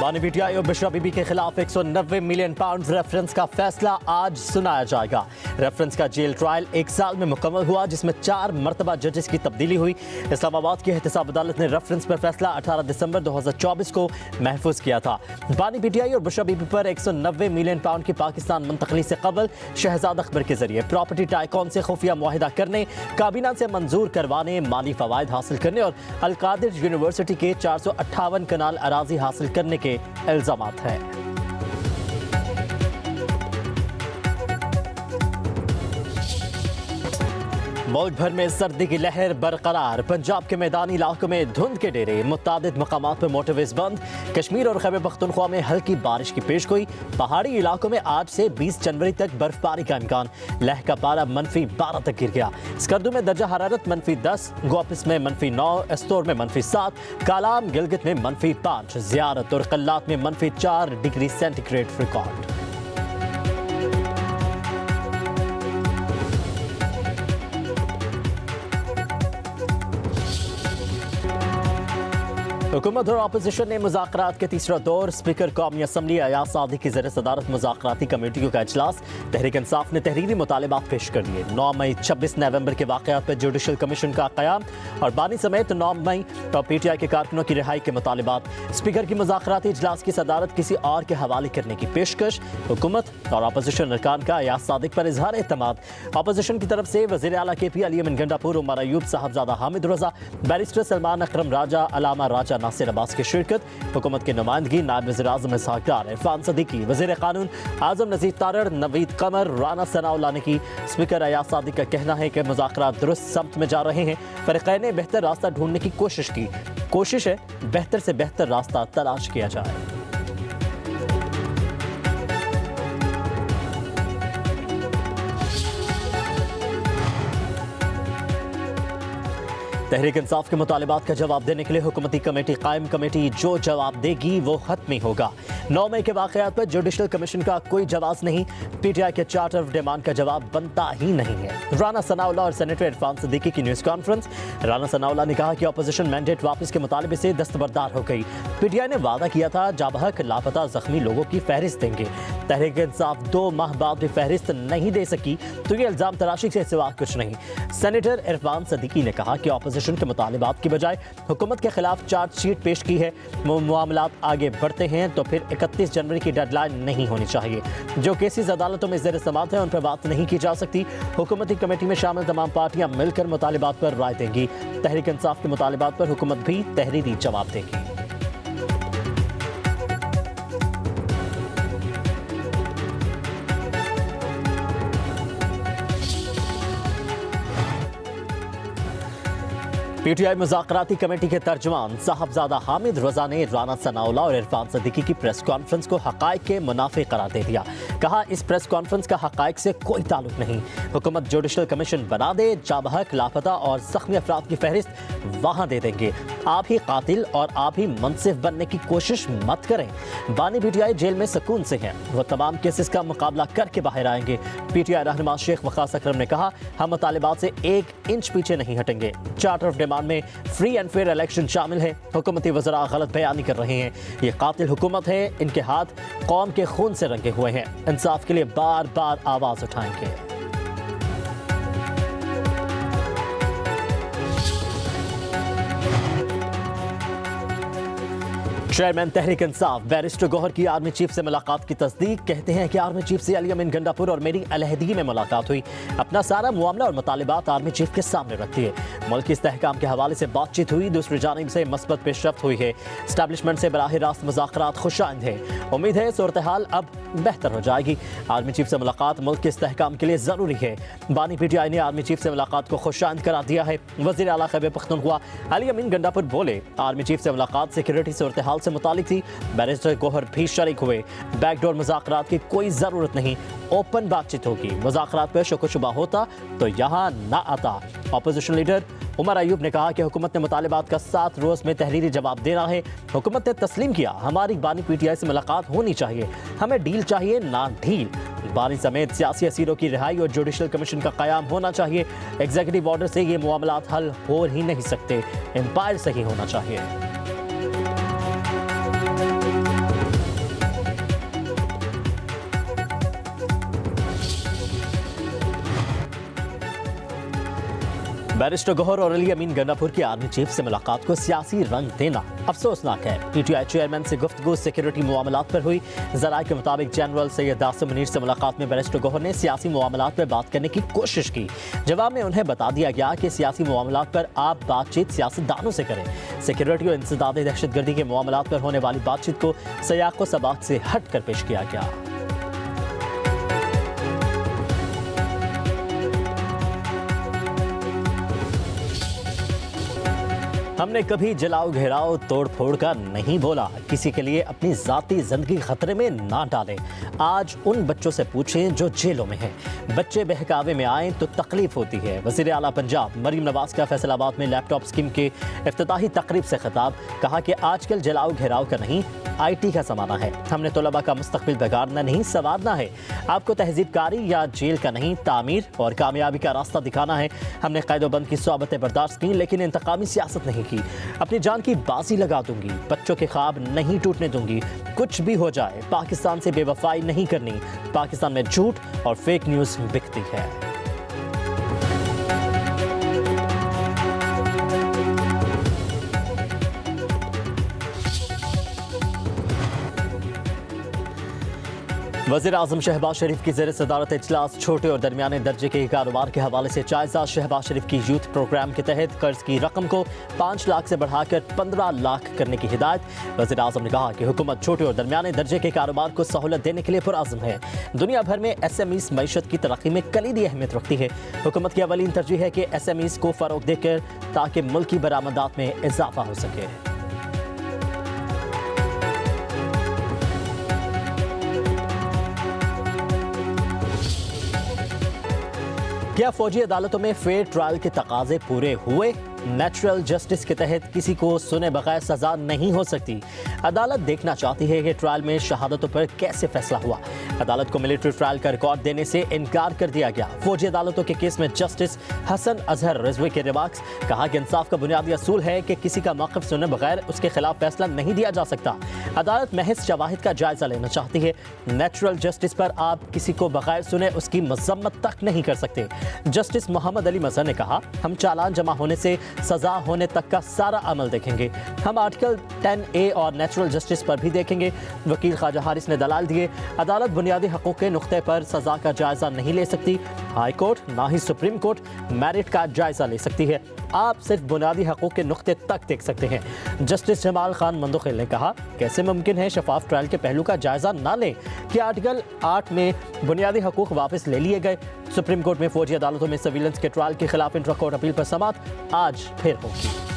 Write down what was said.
बानी पीटीआई और बिशरा बीबी के खिलाफ 190 मिलियन पाउंड रेफरेंस का फैसला आज सुनाया जाएगा। रेफरेंस का जेल ट्रायल 1 साल में मुकम्मल हुआ, जिसमें 4 मरतबा जजेस की तब्दीली हुई। इस्लामाबाद की एहतसाब अदालत ने रेफरेंस पर फैसला 18 दिसंबर 2024 को महफूज किया था। बानी पीटीआई और बिशरा बीबी पर 190 मिलियन पाउंड की पाकिस्तान मुंतकली से कबल शहजाद अकबर के जरिए प्रॉपर्टी टाइकॉन से खुफिया मुआहिदा करने, काबीना से मंजूर करवाने, माली फवायद हासिल करने और अल-कादिर यूनिवर्सिटी के 458 कनाल अराजी हासिल करने के इल्जामात हैं। मुल्क भर में सर्दी की लहर बरकरार। पंजाब के मैदानी इलाकों में धुंध के डेरे, मुतादिद मकामात पर मोटरवेज बंद। कश्मीर और खैबर पख्तूनख्वा में हल्की बारिश की पेशगोई। पहाड़ी इलाकों में आज से 20 जनवरी तक बर्फबारी का इम्कान। लह का पारा -12 तक गिर गया। स्कर्दू में दर्जा हरारत -10, गोपिस में -9, एस्तोर में -7, कालाम गिलगित में -5, ज़ियारत और कल्लात में -4 डिग्री सेंटीग्रेड रिकॉर्ड। हुकूमत और अपोजिशन ने मुज़ाकरात के तीसरा दौर। स्पीकर कौमी असम्बली अयाज सादी की ज़ेर सदारत मुज़ाकराती कमेटियों का इजलास। तहरीक इंसाफ ने तहरीरी मुतालिबात पेश कर दिए। 9 मई 26 नवंबर के वाक़यात पर जुडिशल कमीशन का क़याम और बानी समेत 9 मई और पीटीआई के कारकुनों की रिहाई के मुतालिबात। स्पीकर की मुज़ाकराती इजलास की सदारत किसी और के हवाले करने की पेशकश। हुकूमत और अपोजिशन अरकान का अयाज सादिक पर इजहार एतमाद। अपोजिशन की तरफ से वज़ीर आला KP अली अमीन गंडापुर, उमर अयूब, साहबजादा हामिद रज़ा, बैरिस्टर सलमान अकरम राजा, अलामा राजा नासिर अब्बास की शिरकत। हुकूमत की नुमाइंदगी नायब वज़ीर आज़म इसहाक़ डार, इरफान सदीकी, वज़ीर कानून आज़म नज़ीर तारड़, नवीद कमर, राना सनाउल्लाह ने की। स्पीकर अयाज सादिक का कहना है कि मुज़ाकरात दुरुस्त समत में जा रहे हैं। फ़रीक़ैन ने बेहतर रास्ता ढूंढने की कोशिश है बेहतर से बेहतर रास्ता तलाश किया जाए। तहरीक इंसाफ के मुतालिबात का जवाब देने के लिए हुकूमती कमेटी कायम। कमेटी जो जवाब देगी वो हतमी होगा। 9 मई के वाक़यात पर जुडिशल कमीशन का कोई जवाब नहीं। पीटीआई के चार्टर ऑफ डिमांड का जवाब बनता ही नहीं है। राना सनाउल्लाह और सेनेटर इरफान सदीकी की न्यूज़ कॉन्फ्रेंस। राना सनाउल्लाह ने कहा कि अपोजिशन मैंडेट वापस के मुतालिबे से दस्तबरदार हो गई। पीटीआई ने वादा किया था जाबहक लापता जख्मी लोगों की फहरिस्त देंगे। तहरीक इंसाफ 2 माह बाद भी फहरिस्त नहीं दे सकी तो ये इल्ज़ाम तराशी से सिवा कुछ नहीं। सेनेटर इरफान सदीकी ने कहा कि अपोजिशन के मुतालिबात की बजाय हुकूमत के खिलाफ चार्जशीट पेश की है। मामलात आगे बढ़ते हैं तो फिर 31 जनवरी की डेडलाइन नहीं होनी चाहिए। जो केसेस अदालतों में ज़ेर समाअत है उन पर बात नहीं की जा सकती। हुकूमती कमेटी में शामिल तमाम पार्टियां मिलकर मुतालिबात पर राय देंगी। तहरीक इंसाफ के मुतालिबात पर हुकूमत भी तहरीरी जवाब देगी। पीटीआई मुज़ाकराती कमेटी के तर्जुमान साहबजादा हामिद रज़ा ने राना सनाउल्लाह और इरफान सदीकी की प्रेस कॉन्फ्रेंस को हक़ाइक़ के मुनाफे करार दे दिया। कहा इस प्रेस कॉन्फ्रेंस का हक़ाइक़ से कोई ताल्लुक नहीं। हुकूमत जुडिशल कमीशन बना दे, जाबहक लापता और ज़ख्मी अफराद की फहरिस्त वहाँ दे देंगे। आप ही कातिल और आप ही मुनसिफ बनने की कोशिश मत करें। बानी पीटीआई जेल में सुकून से हैं, वो तमाम केसेस का मुकाबला करके बाहर आएंगे। पीटीआई रहनुमा शेख वक़ास अकरम ने कहा हम मुतालिबात से 1 इंच पीछे नहीं हटेंगे। चार्टर ऑफ डिमांड में फ्री एंड फेयर इलेक्शन शामिल है। हुकूमती वज़रा गलत बयानी कर रहे हैं। ये कातिल हुकूमत है, इनके हाथ कौम के खून से रंगे हुए हैं। इंसाफ के लिए बार बार आवाज उठाएंगे। चेयरमैन तहरीक इंसाफ बैरिस्टर गौहर की आर्मी चीफ से मुलाकात की तस्दीक। कहते हैं कि आर्मी चीफ से अली अमीन गंडापुर और मेरी अलहदगी में मुलाकात हुई। अपना सारा मामला और मुतालिबात आर्मी चीफ के सामने रख दिए। मुल्क के इस्तेहकाम के हवाले से बातचीत हुई। दूसरी जानिब से मस्बत पेशरफ्त हुई है। एस्टैब्लिशमेंट से बराह रास्त मुज़ाकरात खुशाइंद है। उम्मीद है सूरत हाल अब बेहतर हो जाएगी। आर्मी चीफ से मुलाकात मुल्क के इस्तेहकाम के लिए ज़रूरी है। बानी पीटीआई ने आर्मी चीफ से मुलाकात को खुशाइंद करार दिया है। वज़ीर आला खैबर पख्तूनख्वा अली अमीन गंडापुर बोले आर्मी चीफ से मुलाकात सिक्योरिटी सूरत हाल से मुतालिक थी। बैरिस्टर गौहर भी शरीक हुए। बैकडोर मुज़ाकरात की कोई ज़रूरत नहीं, ओपन बातचीत होगी। मुज़ाकरात पर शक व शुबा होता तो यहाँ ना आता। अपोजिशन लीडर उमर अयूब ने कहा कि हुकूमत ने मुतालिबात का 7 रोज़ में तहरीरी जवाब देना है। हुकूमत ने तस्लीम किया हमारी बानी पीटीआई से मुलाकात होनी चाहिए। हमें डील चाहिए ना ढील। बानी समेत सियासी असीरों की रिहाई और जुडिशल कमीशन का क़याम होना चाहिए। एग्जीक्यूटिव ऑर्डर से ये मामलात हल हो ही नहीं सकते। एम्पायर से ही होना चाहिए। बैरिस्टर गौहर और अली अमीन गंडापुर की आर्मी चीफ से मुलाकात को सियासी रंग देना अफसोसनाक है। पीटीआई चेयरमैन से गुफ्तगू सिक्योरिटी मामलात पर हुई। जराये के मुताबिक जनरल सैयद आसिम मुनीर से मुलाकात में बैरिस्टर गौहर ने सियासी मामलात पर बात करने की कोशिश की। जवाब में उन्हें बता दिया गया कि सियासी मामलात पर आप बातचीत सियासतदानों से करें। सिक्योरिटी और इंसदाद दहशतगर्दी के मामलात पर होने वाली बातचीत को सयाक व सबाक से हट कर पेश किया गया। हमने कभी जलाओ घेराव तोड़ फोड़ का नहीं बोला। किसी के लिए अपनी जाती जिंदगी खतरे में ना डालें। आज उन बच्चों से पूछें जो जेलों में हैं। बच्चे बहकावे में आए तो तकलीफ होती है। वज़ीर आला पंजाब मरीम नवाज का फैसलाबाद में लैपटॉप स्कीम के इफ्तिताही तकरीब से खिताब। कहा कि आजकल जलाओ घेराव का नहीं, IT का ज़माना है। हमने तलबा का मुस्तकबिल बिगाड़ना नहीं, संवारना है। आपको तहजीबकारी या जेल का नहीं, तामीर और कामयाबी का रास्ता दिखाना है। हमने कैदोबंद की सोबतें बर्दाश्त की, लेकिन इंतकामी सियासत नहीं की। अपनी जान की बाजी लगा दूंगी। बच्चों के ख्वाब नहीं टूटने दूंगी। कुछ भी हो जाए, पाकिस्तान से बेवफाई नहीं करनी। पाकिस्तान में झूठ और फेक न्यूज़ बिकती है। वज़ीर आज़म शहबाज शरीफ की ज़ेर सदारत इजलास छोटे और दरमियाने दर्जे के कारोबार के हवाले से जायज़ा। शहबाज शरीफ की यूथ प्रोग्राम के तहत कर्ज की रकम को 5 लाख से बढ़ाकर 15 लाख करने की हिदायत। वज़ीर आज़म ने कहा कि हुकूमत छोटे और दरमियाने दर्जे के कारोबार को सहूलत देने के लिए पुरअज़्म है। दुनिया भर में SMEs मईशत की तरक्की में कलीदी अहमियत रखती है। हुकूमत की अवलीन तरजीह है कि SMEs को फ़रोग़ देकर ताकि मुल्की बरामदात में इजाफा हो सके। क्या फौजी अदालतों में फेयर ट्रायल के तकाजे पूरे हुए? नेचुरल जस्टिस के तहत किसी को सुने बगैर सजा नहीं हो सकती। अदालत देखना चाहती है कि ट्रायल में शहादतों पर कैसे फैसला हुआ। अदालत को मिलिट्री ट्रायल का रिकॉर्ड देने से इनकार कर दिया गया। फौजी अदालतों के केस में जस्टिस हसन अजहर रिजवी के रिमार्क्स। कहा कि इंसाफ का बुनियादी असूल है कि किसी का मौक़िफ़ सुने बगैर उसके खिलाफ फैसला नहीं दिया जा सकता। अदालत महज शवाहिद का जायजा लेना चाहती है। नेचुरल जस्टिस पर आप किसी को बगैर सुने उसकी मजम्मत तक नहीं कर सकते। जस्टिस मोहम्मद अली मजहर ने कहा, हम चालान जमा होने से सजा होने तक का सारा अमल देखेंगे। हम आर्टिकल 10A और नेचुरल जस्टिस पर भी देखेंगे। वकील ख्वाजा हारिस ने दलाल दिए। अदालत बुनियादी हकूक़ के नुक्ते पर सजा का जायजा नहीं ले सकती। हाई कोर्ट ना ही सुप्रीम कोर्ट मेरिट का जायजा ले सकती है। आप सिर्फ बुनियादी हकूक़ के नुक्ते तक देख सकते हैं। जस्टिस जमाल खान मंदोखिल ने कहा, कैसे मुमकिन है शफाफ ट्रायल के पहलू का जायजा ना लें कि आर्टिकल 8 में बुनियादी हकूक़ वापस ले लिए गए। सुप्रीम कोर्ट में फौजी अदालतों में सर्विलेंस के ट्रायल के खिलाफ इंट्रा कोर्ट अपील पर समाअत आज फिर होगी।